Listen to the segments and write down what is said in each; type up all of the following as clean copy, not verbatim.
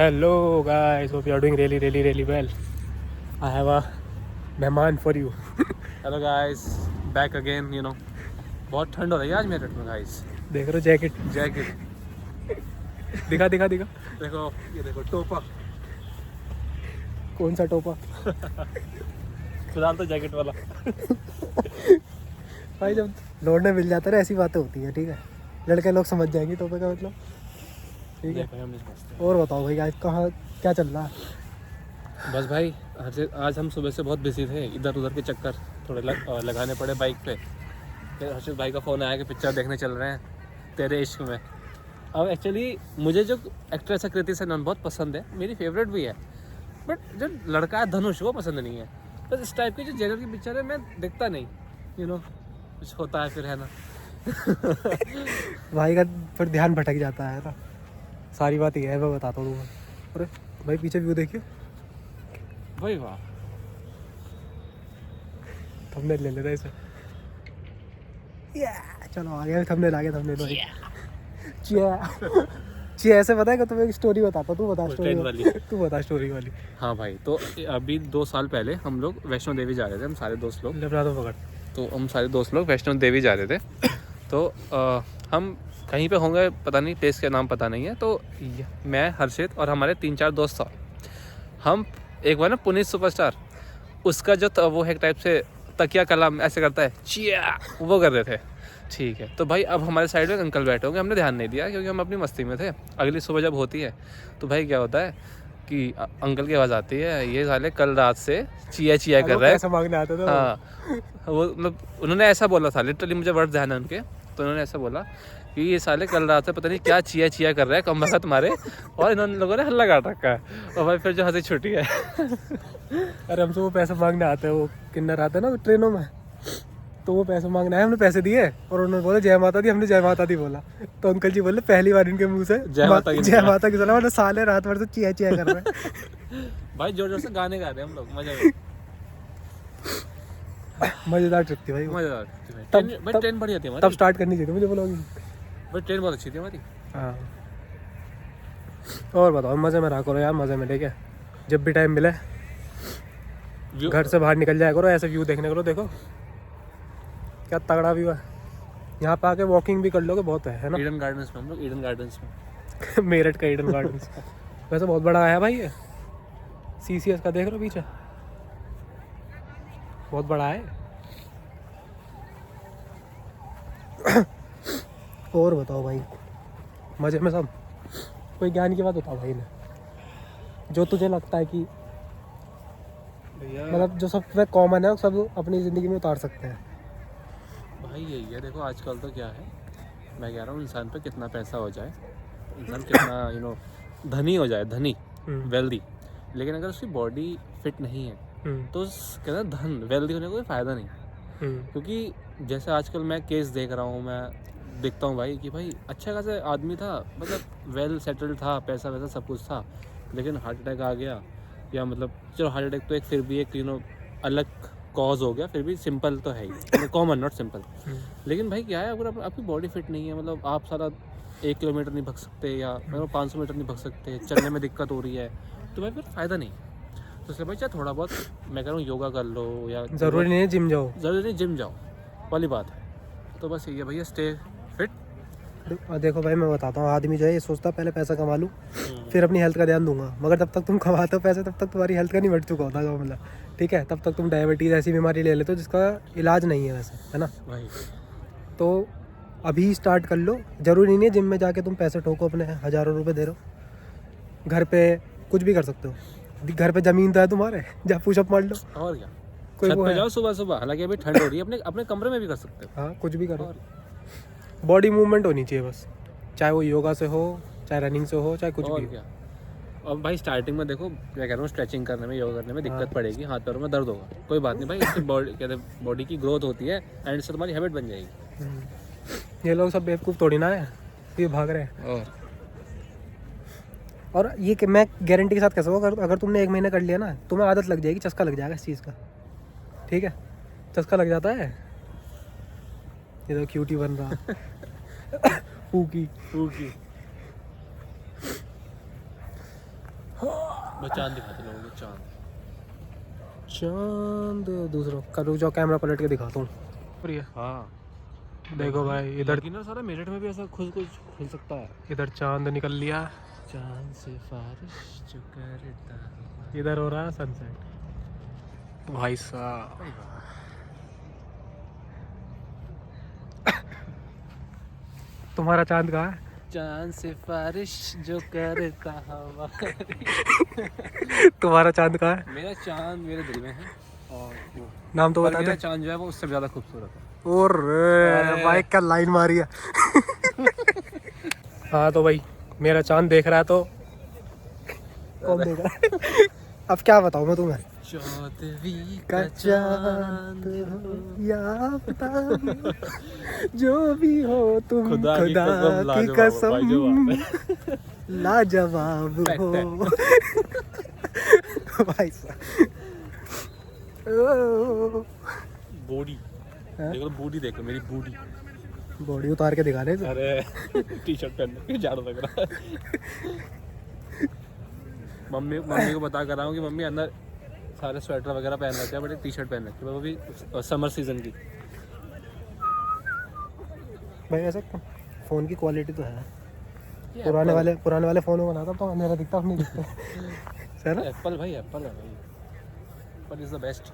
Hello guys, hope you are doing really well. I have a mehman for you. Hello guys, back again बहुत ठंड हो रही है आज मेरठ में गाइस। देख रहे हो जैकेट? जैकेट दिखा। देखो, ये देखो टोपा। कौन सा टोपा? फिलहाल तो जैकेट वाला। भाई जब लौटने मिल जाता है ना ऐसी बातें होती है, ठीक है। लड़के लोग समझ जाएंगे टोपे का मतलब, ठीक है। हम नहीं समझते। और बताओ भाई आज कहाँ क्या चल रहा है? बस भाई आज हम सुबह से बहुत बिजी थे, इधर उधर के चक्कर थोड़े लगाने पड़े बाइक पे। फिर हर्षित भाई का फ़ोन आया कि पिक्चर देखने चल रहे हैं तेरे इश्क में। अब एक्चुअली मुझे जो एक्ट्रेस है कृति सेनन बहुत पसंद है, मेरी फेवरेट भी है, बट जो लड़का है धनुष वो पसंद नहीं है। बस इस टाइप की जो जेनर की पिक्चर है मैं देखता नहीं, कुछ होता है फिर, है ना। भाई का फिर ध्यान भटक जाता है ना, सारी बात ये है, मैं बताता हूँ तुम्हें। अरे भाई पीछे व्यू देखियो भाई, वाह। थंबनेल ले लेना इसे। चलो आ गया थंबनेल, आ गया थंबनेल। चिया ऐसे पता है कि तुम्हें एक स्टोरी बताता, तू बता स्टोरी वाली। तू बता स्टोरी वाली। हाँ भाई, तो अभी 2 साल पहले हम लोग वैष्णो देवी जा रहे थे, हम सारे दोस्त लोग। तो हम सारे दोस्त लोग वैष्णो देवी जा रहे थे। तो हम कहीं पे होंगे, पता नहीं, प्लेस का नाम पता नहीं है। तो मैं, हर्षित और हमारे 3-4 दोस्त था। हम एक बार ना पुनीत सुपरस्टार, उसका जो वो है टाइप से तकिया कलाम ऐसे करता है, चिया, वो कर रहे थे। ठीक है, तो भाई अब हमारे साइड में अंकल बैठे होंगे, हमने ध्यान नहीं दिया क्योंकि हम अपनी मस्ती में थे। अगली सुबह जब होती है तो भाई क्या होता है कि अंकल की आवाज़ आती है, ये साले कल रात से चिया चिया कर रहा है। मांगने आते थे। हाँ, वो मतलब उन्होंने ऐसा बोला था, लिटरली मुझे वर्ड ध्यान है उनके। तो उन्होंने ऐसा बोला कि ये साले कल रात से पता नहीं क्या चिया चिया कर रहा है कम वक्त तुम्हारे, और इन्होंने लोगों ने हल्ला काट रखा है। और भाई फिर जो हंसी छुट्टी है। अरे हमसे वो पैसे मांगने आते हैं, वो किन्नर आते हैं ना ट्रेनों में, तो वो पैसे मांगने आए, हमने पैसे दिए और उन्होंने बोला जय माता दी, हमने जय माता दी बोला। तो अंकल जी बोले पहली बार इनके मुंह से जय माता की सुना, मतलब साले रात भर से चिया चिया कर रहे हैं। भाई जोर जोर से गाने गा रहे हैं हम लोग, मजा में। मजेदार ट्रिप थी भाई, मजेदार भाई। ट्रेन बढ़िया थी हमारी, तब स्टार्ट करनी चाहिए मुझे ब्लॉगिंग भाई। ट्रेन बहुत अच्छी थी हमारी। हाँ, और बताओ मज़े में रहा करो यार, मज़े में, ठीक है। जब भी टाइम मिले घर से बाहर निकल जाया करो, ऐसे व्यू देखने करो। देखो क्या तगड़ा व्यू है, यहाँ पे आके वॉकिंग भी कर लोगे, बहुत है ना। ईडन गार्डन्स में हम लोग, ईडन गार्डन्स में। मेरठ का ईडन गार्डन्स वैसे बहुत बड़ा है भाई ये, CCS का देख रहे हो पीछे, बहुत बड़ा है। और बताओ भाई, मजे में सब? कोई ज्ञान की बात बताओ भाई ने, जो तुझे लगता है कि मतलब जो सब में कॉमन है, सब अपनी ज़िंदगी में उतार सकते हैं। भाई यही है, देखो आजकल तो क्या है, मैं कह रहा हूँ इंसान पे कितना पैसा हो जाए, इंसान कितना धनी हो जाए, धनी, वेल्दी, लेकिन अगर उसकी बॉडी फिट नहीं है तो कहते हैं धन वेल्दी होने का कोई फ़ायदा नहीं। क्योंकि जैसे आजकल मैं केस देख रहा हूँ, मैं देखता हूँ भाई कि भाई अच्छा खासा आदमी था, मतलब वेल सेटल्ड था, पैसा वैसा सब कुछ था, लेकिन हार्ट अटैक आ गया, या मतलब चलो हार्ट अटैक तो एक फिर भी एक अलग कॉज हो गया, फिर भी सिंपल तो है ही, कॉमन नॉट सिंपल। लेकिन भाई क्या है, अगर आपकी बॉडी फिट नहीं है, मतलब आप सारा 1 किलोमीटर नहीं भग सकते, या मतलब 500 मीटर नहीं भग सकते, चलने में दिक्कत हो रही है, तो भाई फिर फ़ायदा नहीं। तो इसलिए भाई चाहे थोड़ा बहुत मैं कह रहा हूँ योगा कर लो, या ज़रूरी नहीं है जिम जाओ, ज़रूरी नहीं जिम जाओ वाली बात है। तो बस यही है भैया, स्टे फिट। देखो भाई मैं बताता हूँ, आदमी जो है ये सोचता पहले पैसा कमा लूँ फिर अपनी हेल्थ का ध्यान दूंगा, मगर तब तक तुम कमाते हो पैसे तब तक तुम्हारी हेल्थ का नहीं बढ़ चुका होता मतलब, ठीक है। तब तक तुम डायबिटीज़ ऐसी बीमारी ले लेते हो जिसका इलाज नहीं है वैसे, है ना भाई। तो अभी स्टार्ट कर लो, ज़रूरी नहीं है जिम में जाके तुम पैसे ठोको, अपने हज़ारों रुपए दे रहे हो, घर पे कुछ भी कर सकते हो। घर पे ज़मीन तो है तुम्हारे, जा पुशअप मार लो, और क्या, कोई छत वो पे है। जाओ सुबह सुबह, हालांकि अभी ठंड हो रही है, अपने अपने कमरे में भी कर सकते हो। हाँ कुछ भी करो, बॉडी मूवमेंट होनी चाहिए बस, चाहे वो योगा से हो, चाहे रनिंग से हो, चाहे कुछ भी और हो। क्या। और भाई स्टार्टिंग में देखो, मैं कह रहा हूँ स्ट्रेचिंग करने में, योगा करने में दिक्कत पड़ेगी, हाथ पैरों में दर्द होगा, कोई बात नहीं भाई, इससे बॉडी कहते हैं बॉडी की ग्रोथ होती है, एंड इससे तुम्हारी हैबिट बन जाएगी। ये लोग सब बेवकूफ़ थोड़ी ना है, ये भाग रहे हैं। और ये कि मैं गारंटी के साथ कह सकूँ, अगर तुमने 1 महीना कर लिया ना, तुम्हें आदत लग जाएगी, चस्का लग जाएगा इस चीज़ का, ठीक है। चस्का लग जाता है, ये तो क्यूटी बन रहा। पूकी। मैं चांद दिखाते लोगों को, चांद। चांद दूसरा का रुक जाओ, कैमरा पलट के दिखाता हूँ। प्रिय हाँ देखो भाई, इधर ना सारा मेरठ में भी ऐसा खुद कुछ खुल सकता है। इधर चांद निकल लिया, चांद से बारिश जो करता हुआ। इधर हो रहा है सनसेट। भाई साहब तुम्हारा चांद कहाँ है? चांद से बारिश जो करता हवा। तुम्हारा चांद कहाँ है? मेरा चांद मेरे दिल में है, और वो नाम तो पर बता मेरा दे। चांद जो है वो उससे ज़्यादा खूबसूरत है। और अरे। भाई क्या लाइन मारी है। हाँ तो भाई मेरा चांद देख रहा है तो कौन देख रहा है? अब क्या बताऊँ मैं तुम्हें? चौदहवीं का चांद हो या पता जो भी हो तुम, खुदा की खुदा कसम, की लाजवाब कसम लाजवाब हो। भाई साहब बॉडी देखो, बॉडी देखो मेरी बॉडी। बॉडी उतार के दिखा रहे। अरे टी शर्ट पहनने के जाड़ू लग रहा है। मम्मी को बता कर रहा हूँ कि मम्मी अंदर सारे स्वेटर वगैरह पहन रखे हैं, बट एक टी शर्ट पहन रखी है, वो भी समर सीजन की। भाई ऐसा फ़ोन की क्वालिटी तो है, पुराने वाले फ़ोन में बनाता तो अंधेरा दिखता, अब नहीं दिखता है ना। एप्पल भाई, एप्पल है भाई, एप्पल इज़ द बेस्ट।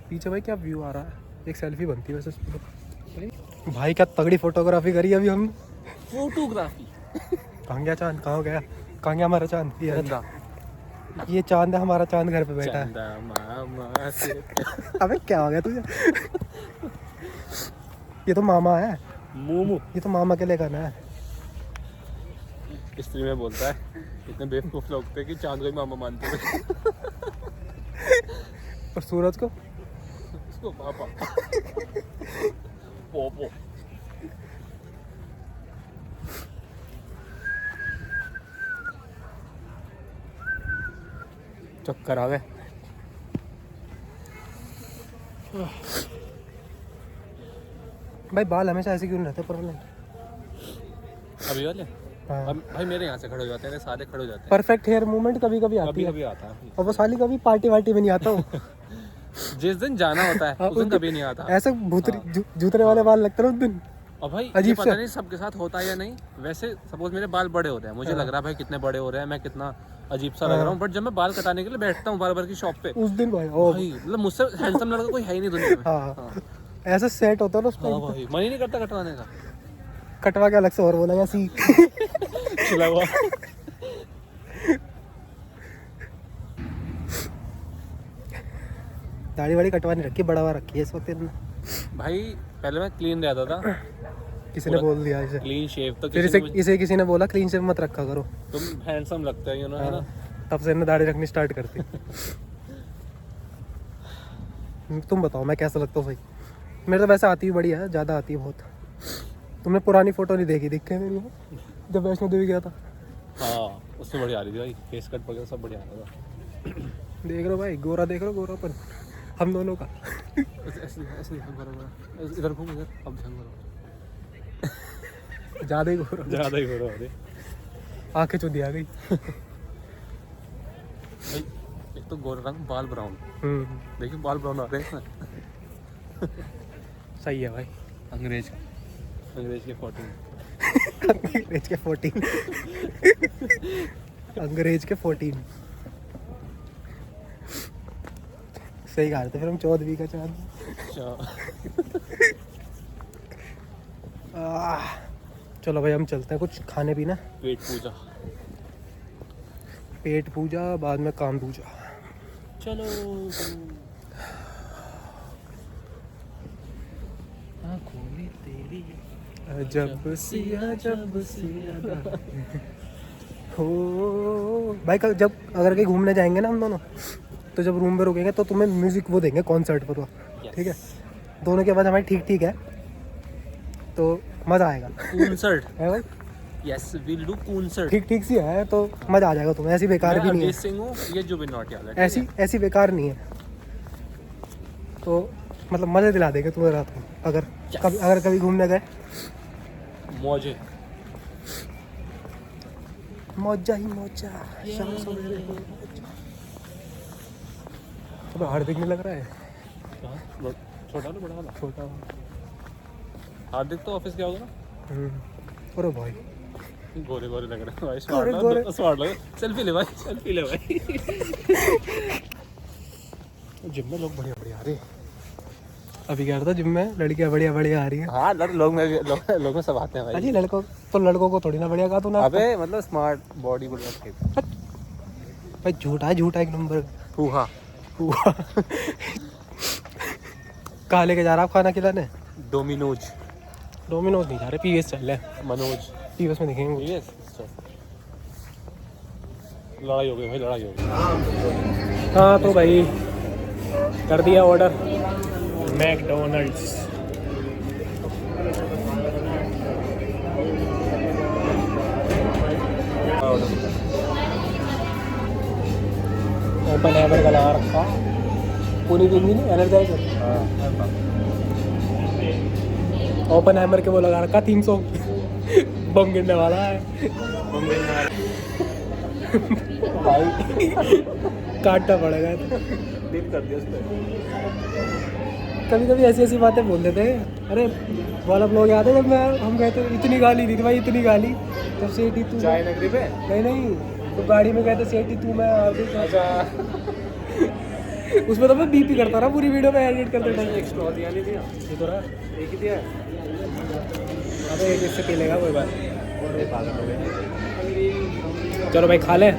पीछे भाई क्या व्यू आ रहा है, एक सेल्फी बनती है वैसे इस पे। भाई क्या तगड़ी फोटोग्राफी करी अभी हम। फोटोग्राफी। कहाँ गया चांद, कहाँ गया, कहाँ गया हमारा चांद? ये चांद है हमारा, चांद घर पे बैठा है। मामा से अबे क्या हो गया तुझे? ये तो मामा है, मोमो ये तो मामा के लिए करना है। स्त्री में बोलता है, इतने बेवकूफ लोग थे कि चांद को ही मामा मानते थे। और सूरज को उसको पापा। पोपो। चक्कर आ गए। भाई बाल हमेशा ऐसे क्यों नहीं रहते परमानेंट? अभी वाले हाँ। अब भाई मेरे यहाँ से खड़े हो जाते हैं, सारे खड़े हो जाते हैं। परफेक्ट हेयर मूवमेंट कभी कभी आती कभी है, कभी आता है, और वो साली कभी पार्टी वार्टी में नहीं आता वो। जिस दिन जाना होता है उस दिन कभी नहीं आता। ऐसे भूतरी जूतरे वाले बाल लगते हैं उस दिन। और भाई ये अजीब पता से। नहीं सबके साथ होता है या नहीं। वैसे सपोज मेरे बाल बड़े हो रहे हैं, मुझे लग रहा है भाई कितने बड़े हो रहे हैं, मैं कितना अजीब सा लग रहा हूँ, बट जब मैं बाल कटाने के लिए बैठता हूँ बार्बर की शॉप पे, उस दिन भाई ओ भाई मतलब मुझसे हैंडसम लड़का कोई है ही नहीं दुनिया में। हाँ ऐसा सेट होता है ना उस हाँ टाइम। भाई, मन ही नहीं करता कटवाने का। कटवा के अलग से और बोला ऐसी छिला हुआ। दाढ़ी वाड़ी कटवानी रखी, बढ़ावा रखी है इस वक्त इन्होंने। भाई पहले मैं क्लीन रहता था, किसी ने बोल दिया इसे, क्लीन शेव, तो फिर किसी इसे किसी ने बोला क्लीन शेव मत रखा करो, तुम हैंडसम लगते हो, यू नो, है ना। तब से इन्हें दाढ़ी रखनी स्टार्ट कर दी। तुम बताओ मैं कैसा लगता हूँ भाई? मेरे तो वैसे आती भी बढ़िया है, ज़्यादा आती है बहुत। तुमने पुरानी फोटो नहीं देखी, दिखे मेरी वो जब वैष्णो देवी गया था। हाँ उससे बढ़िया आ रही थी भाई, फेस कट वगैरह सब बढ़िया आ रहा था। देख रहे भाई, गोरा देख रहे हो, गोरापन हम दोनों का। ऐसे ध्यान करो, इधर घूम, इधर अब ध्यान करो। ज़्यादा ही गोरा, ज़्यादा ही हो रहा है आंखें चुदी आ गई। भाई। एक तो गोरा रंग, बाल ब्राउन, देखिए बाल ब्राउन आ रहे हैं। सही है भाई। अंग्रेज के 14। अंग्रेज के 14। अंग्रेज के 14 सही कहा था। फिर हम 14वीं का चांद। चलो भाई हम चलते हैं कुछ खाने पीना। पेट पूजा बाद में काम पूजा। चलो आँखों में तेरी जब सिया हो। भाई कल जब अगर कहीं घूमने जाएंगे ना हम दोनों, तो जब रूम में रुकेंगे तो तुम्हें म्यूजिक वो देंगे कॉन्सर्ट पर वो, ठीक है? दोनों की आवाज़ हमारी ठीक ठीक है तो मज़ा आएगा। कॉन्सर्ट है भाई, यस विल डू कॉन्सर्ट। ठीक ठीक सी है तो मज़ा आ जाएगा तुम्हें। ऐसी बेकार भी नहीं है, सिंह हूँ, ये जुबिन नौटियाल है, ऐसी बेकार नहीं है। तो मतलब मज़े दिला देंगे तुम्हें रात को, अगर कभी घूमने गए। मौजे। मौजा ही मौजा शाम सवेरे। अब हार्दिक नहीं लग रहा है? छोटा ना बड़ा वाला? छोटा। हार्दिक तो ऑफिस गया होगा ना। अरे भाई गोरे गोरे लग रहे हैं भाई। गोरे। स्मार्ट लग। सेल्फी ले भाई, सेल्फी ले भाई। जिम में लोग बढ़िया बढ़िया आ रहे हैं। अभी कह रहा था जिम में लड़कियां बढ़िया बढ़िया आ रही हैं। हाँ लोग में सब आते हैं भाई। अजी लड़कों को थोड़ी ना बढ़िया कहा तूने। अबे मतलब स्मार्ट बॉडी बिल्डर। भाई झूठा है, झूठा एक नंबर। हुआ कहाँ लेके जा रहा आप खाना खिलाने? डोमिनोज नहीं जा रहे, पीवीएस चल रहे। मनोज पीवीएस में दिखेंगे। यस। लड़ाई हो गई भाई, लड़ाई हो गई। हाँ तो भाई कर दिया ऑर्डर मैकडोनल्ड्स। ओपन हैमर का लगा रखा पूरी दिन नहीं एनर्जाइजर। ओपन हैमर के वो लगा रखा 300 बम गिरने वाला है। भाई काटना पड़ेगा। डील कर दिया उस पर। कभी कभी ऐसी ऐसी बातें बोल देते हैं। अरे वाला ब्लॉग याद है जब हम गए थे, इतनी गाली दी थी भाई, इतनी गाली। तब सेठी तू चाय नगरी पे नहीं तो गाड़ी में गए थे, सेठी तू मैं अच्छा। उसमें तो मैं बीपी करता रहा पूरी वीडियो में एडिट करते टाइम। एक स्ट्रॉ दिया नहीं दिया? ये तो रहा एक ही दिया। अबे एक इससे पी लेगा कोई बात। चलो भाई खा ले,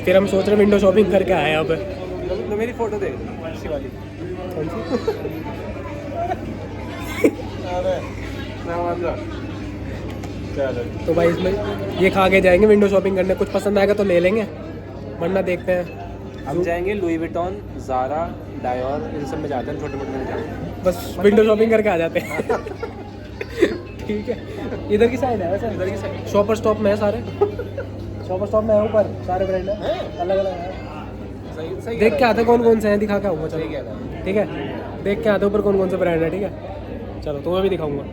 फिर हम सोच रहे विंडो शॉपिंग करके आए अब। तो मेरी फोटो देख अच्छी वाली। अरे ना मान जा। चलो तो भाई इसमें ये खा के जाएंगे विंडो शॉपिंग करने। कुछ पसंद आएगा तो ले लेंगे, वरना देखते हैं। हम जाएंगे लुई विटॉन, ज़ारा, डायोर, इन सब में जाते हैं, छोटे मोटे में जाते हैं। बस विंडो शॉपिंग करके आ जाते हैं। ठीक है, इधर की साइड है वैसे। इधर की साइड शॉपर स्टॉप में है सारे। शॉपर स्टॉप में है ऊपर सारे ब्रांड है, अलग अलग है। सही देख के आते कौन कौन से हैं, दिखा के आऊँगा। चलो सही कह रहा है। ठीक है, देख के आते ऊपर कौन कौन से ब्रांड है। ठीक है चलो तुम्हें भी दिखाऊंगा।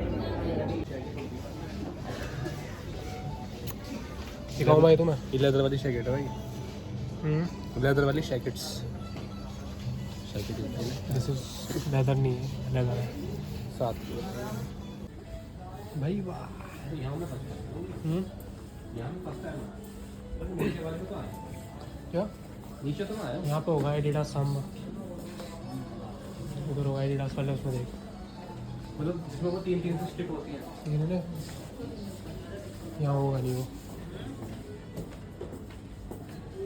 दिखाऊँ भाई तुम्हें? ये लेदर वाली जैकेट है भाई, लेदर वाली जैकेट्स। दिस इज लेदर नहीं है, लेदर है। 7 भाई वाह। यहाँ में फंसता है। यहाँ में फंसता है ना। नीचे वाले में तो आया। क्या नीचे तो ना आया। यहाँ पे होगा एडिडास सामने, उधर होगा एडिडास वाले, उसमें देख। मतलब जिसमें वो 3 से स्टिक होती है। यहाँ होगा नहीं वो।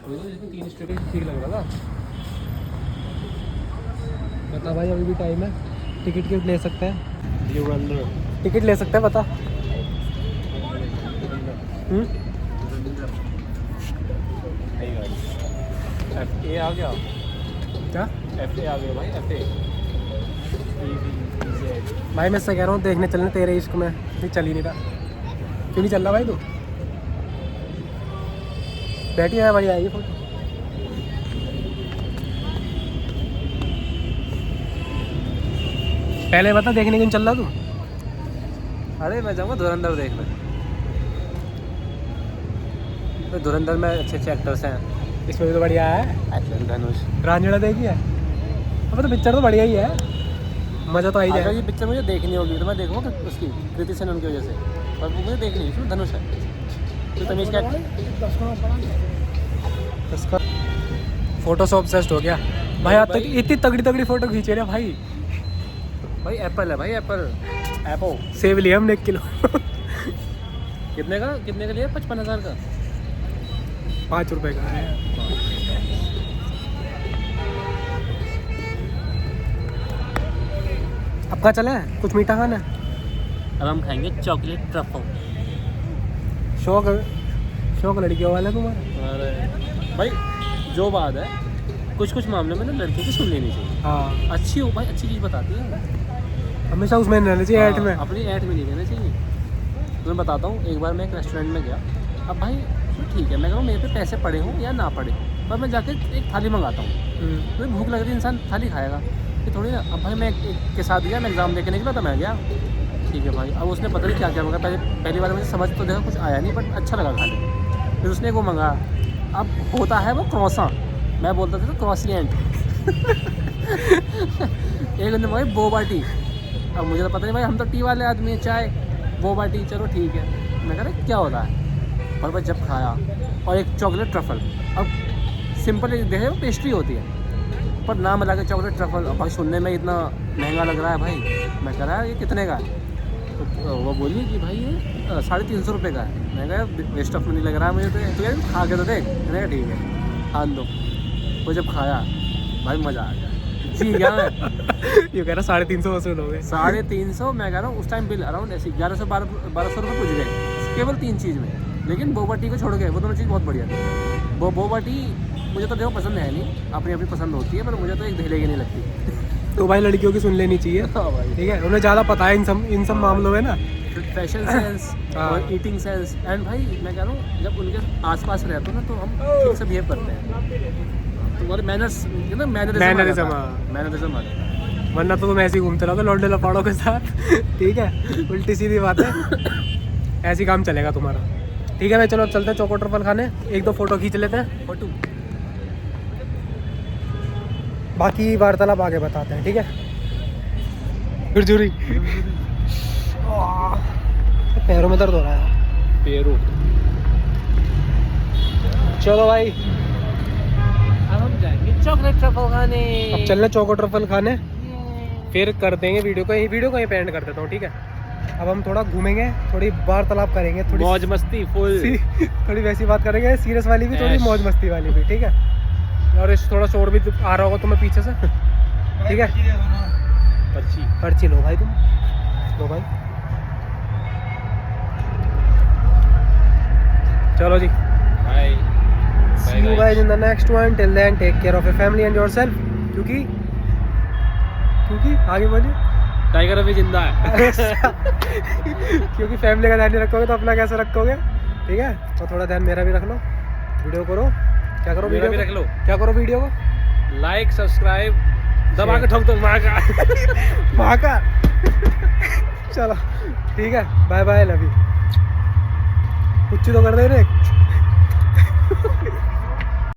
जिसमें 3 स्टिक ठीक लग रहा था। बता भाई अभी भी टाइम है, टिकट क्यों ले सकते हैं? टिकट ले सकते हैं बता। FA आ गया। क्या FA आ गया भाई, FA। भाई मैं इससे कह रहा हूँ देखने चलने तेरे इश्क में। नहीं चल ही नहीं रहा, क्यों नहीं चल रहा भाई तू? बैठी है भाई, आइए फोटो। पहले बता देखने क्यों चल रहा तू? अरे मैं जाऊँगा धुरंधर देखने। तो धुरंधर में अच्छे अच्छे एक्टर्स हैं। इसमें भी तो बढ़िया है। एक्शन धनुष। रांझड़ा देखी है? अब तो पिक्चर तो बढ़िया ही है, मज़ा तो आ ही अगर जाएगा। ये पिक्चर मुझे देखनी होगी तो मैं देखूँगा उसकी कृति सेनन की वजह से, पर वो मुझे देखनी है। इसमें धनुष है तो तमीज़ क्या। उसका फोटो से ऑब्सेस्ड हो गया भाई। आज तक इतनी तगड़ी तगड़ी फोटो खींचे रहे भाई। भाई एप्पल है भाई, एप्पल। सेब लिया हमने 1 किलो। कितने का लिया? 55,000 का। 5 रुपए का है। अब कहाँ चले? कुछ मीठा खाना है? अब हम खाएंगे चॉकलेट ट्रफल। शौक लड़कियों वाला तुम्हारा? अरे भाई जो बात है, कुछ मामलों में ना लड़की की सुन लेनी चाहिए। हाँ अच्छी हो भाई, अच्छी चीज़ बताती है। हमेशा उसमें रहना चाहिए, ऐड में। अपनी ऐड में नहीं रहना चाहिए। तो मैं बताता हूँ, एक बार मैं एक रेस्टोरेंट में गया। अब भाई ठीक है, मैं कहूँ मेरे पे पैसे पड़े हों या ना पड़े, पर मैं जाके एक थाली मंगाता हूँ। तो भूख लग रही, इंसान थाली खाएगा कि थोड़ी ना। अब भाई मैं एक के साथ गया, मैं एग्ज़ाम देके निकला तो मैं गया। ठीक है भाई, अब उसने पता नहीं क्या क्या मंगा। पहली बार मुझे समझ तो देखा कुछ आया नहीं, बट अच्छा लगा खाने। फिर उसने वो मंगा, अब होता है वो क्रॉसा, मैं बोलता था तो क्रॉसलेंट। एक बंदे मंगाई बोबा टी। अब मुझे तो पता नहीं भाई, हम तो टी वाले आदमी हैं, चाय बोबा टी चलो ठीक है। मैं कह रहा क्या होता है, पर बस जब खाया, और एक चॉकलेट ट्रफल। अब सिंपल देखे वो पेस्ट्री होती है, पर नाम लगा के चॉकलेट ट्रफल। अब भाई सुनने में इतना महंगा लग रहा है भाई। मैं कह रहा ये कितने का है, तो वो बोली कि भाई ये 350 रुपये का है। मैं कहा वेस्ट ऑफ मनी लग रहा है मुझे, तो यार खा के तो देख। मैंने कहा ठीक है खान दो। वो जब खाया भाई मज़ा आ गया, जी गया मैं। ये कह रहा 350 वसूल हो गए। 350, मैं कह रहा हूँ उस टाइम बिल अराउंड ऐसे 1100-1200 रुपये पूछ गए केवल 3 चीज़ में। लेकिन बोबा टी को छोड़ गए, वो दोनों चीज़ बहुत बढ़िया थी। वो बोबा टी मुझे तो देखो पसंद है नहीं, अपनी अपनी पसंद होती है, पर मुझे तो एक धेले की नहीं लगती। तो भाई लड़कियों की सुन लेनी चाहिए, हाँ भाई, ठीक है, उन्हें ज़्यादा पता है इन सब मामलों में ना। फैशन सेंस और ईटिंग सेंस। एंड भाई मैं कह रहा हूँ जब उनके आसपास रहते हो ना, तो हम ठीक से बिहेव करते हैं। तुम्हारे मैनर्स मैनरिज्म आ गया। वरना तो तुम ऐसे ही घूमते रहोगे लौंडे लपाड़ों के साथ। ठीक है, उल्टी सीधी बात है, ऐसी काम चलेगा तुम्हारा। ठीक है भाई, चलो चलते हैं चोको ट्रफल खाने, एक दो फोटो खींच लेते हैं, फोटो बाकी वार्तालाप आगे बताते हैं। ठीक है, गुरजूरी पैरों में दर्द हो रहा है। पेरू। चलो भाई, अब हम जाएंगे चॉकलेट ट्रफल खाने। अब चलना चोको ट्रफल खाने, फिर कर देंगे वीडियो को यहीं पे एंड कर देता हूँ। ठीक है, अब हम थोड़ा घूमेंगे, थोड़ी वार्तालाप करेंगे, थोड़ी मौज मस्ती फुल, थोड़ी वैसी बात करेंगे, सीरियस वाली भी, थोड़ी मौज मस्ती वाली भी। ठीक है, और थोड़ा शोर भी आ रहा होगा तुम्हें पीछे से। ठीक है, पर्ची लो भाई, तुम लो भाई। चलो जी, bye. see you guys in the next one. Till then, take care of your family and yourself. क्योंकि आगे बोलिए। टाइगर अभी जिंदा है। क्योंकि फैमिली का ध्यान नहीं रखोगे तो अपना कैसे रखोगे। ठीक है, तो थोड़ा ध्यान मेरा भी रख लो, वीडियो करो, क्या करो, मेरा वीडियो भी रख लो, क्या करो वीडियो को, लाइक सब्सक्राइब दबा के ठोक दो वहाँ का। चलो ठीक है, बाय बाय, लव यू। कुछ तो कर दे रे।